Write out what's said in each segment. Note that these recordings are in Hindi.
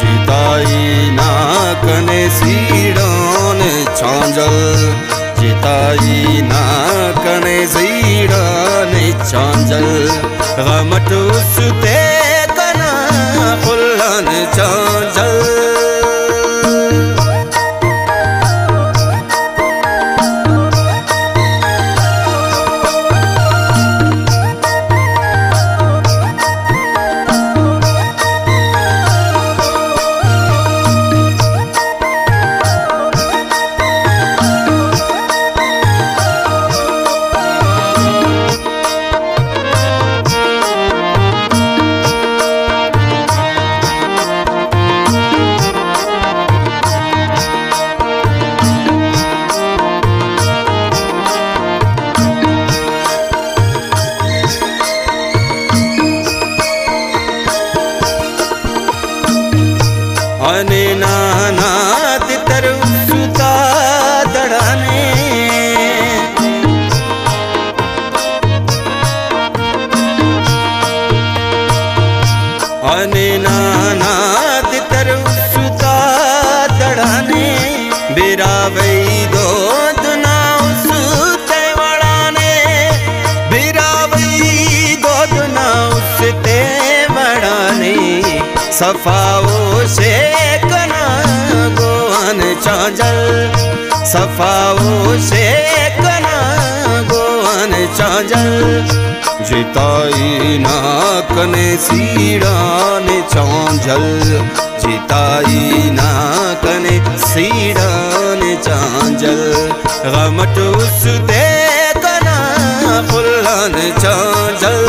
जीताई ना कने सीड़ान छांजल जीताई ना कने सीड़ान छांजल गमटू सुते कना खुल्लान छांजल अने नाना तितर सुता दड़ाने अने नाना तितर सुता दड़ाने बेरा वही दो दुनाव सुते वड़ाने बेरा वही दो दुनाव सुते वड़ाने सफाओ से कना गोवन चांजल सफाओ से कना गोवन चांजल जीताई ना कने सीड़ान चांजल जीताई ना कने सीड़ान चांजल गमटू सुते कना खुल्लान चांजल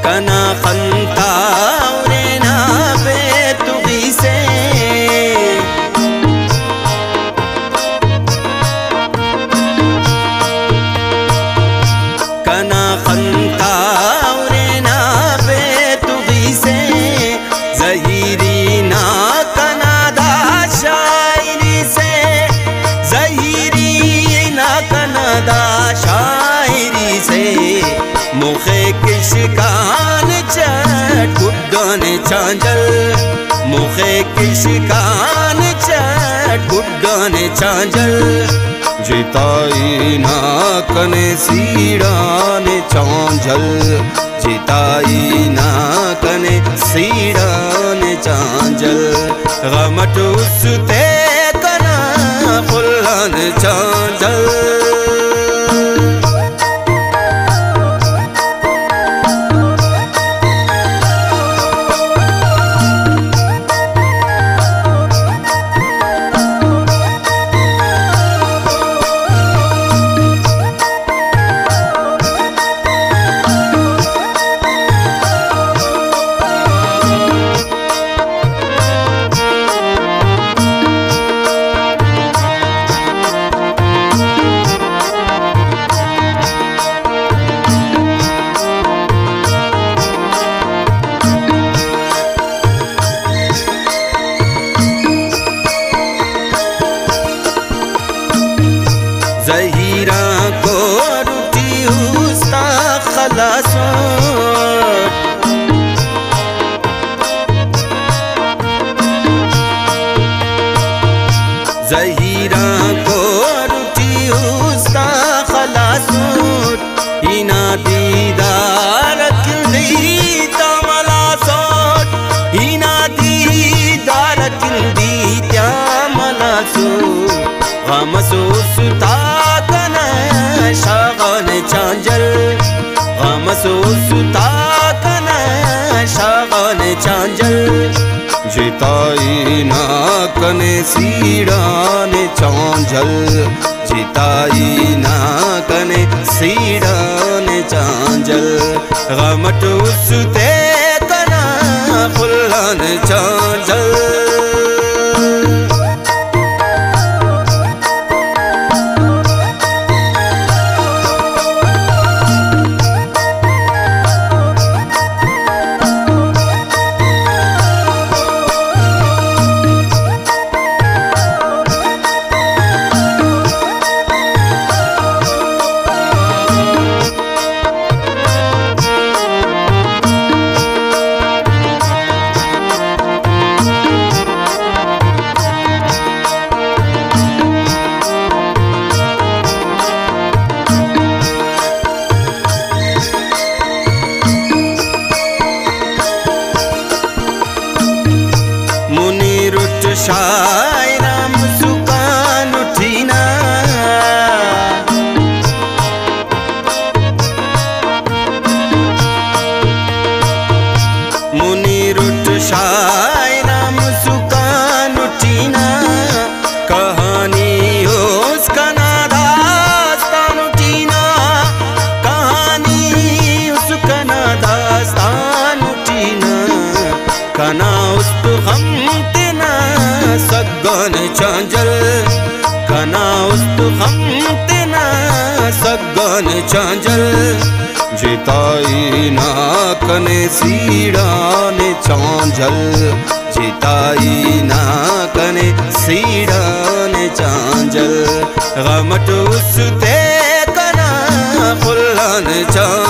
कना खंता उरेना बेतुगी से कना खंता उरेना बेतुगी से जहीरी ना कनादा शायरी से जहीरी ना कनादा शायरी से मुखे किशकान चट गुड्डन चांजल मुखे किशकान चट गुड्डन चांजल जीताई ना कने सीड़ान चांजल जीताई ना कने सीड़ान चांजल गमटू सुते कना खुल्लान चांजल जहीरा को रुटी उसका खलासो जहीरा को रुटी उसका खलासो इना दीदार किल्दी तमला सोट इना दीदार किल्दी त्या मला सो हम सो सुता सुता कना शागन चांजल जिताई ना कने सीड़ान चांजल जिताई ना कने सीड़ान चांजल गमट उसते कना खुल्लन चांजल शायराम सुकान उठीना मुनीर उठ शायराम सुकान उठीना कहानी उसका नादास्तान उठीना कहानी उसका नादास्तान उठीना कना उस्त हम सगन चांजल कना उस्त हम तेना सगन चांजल जिताई ना कने सीड़ान चांजल जिताई ना कने सीड़ान चांजल गमट उसते कना खुल्लन चांजल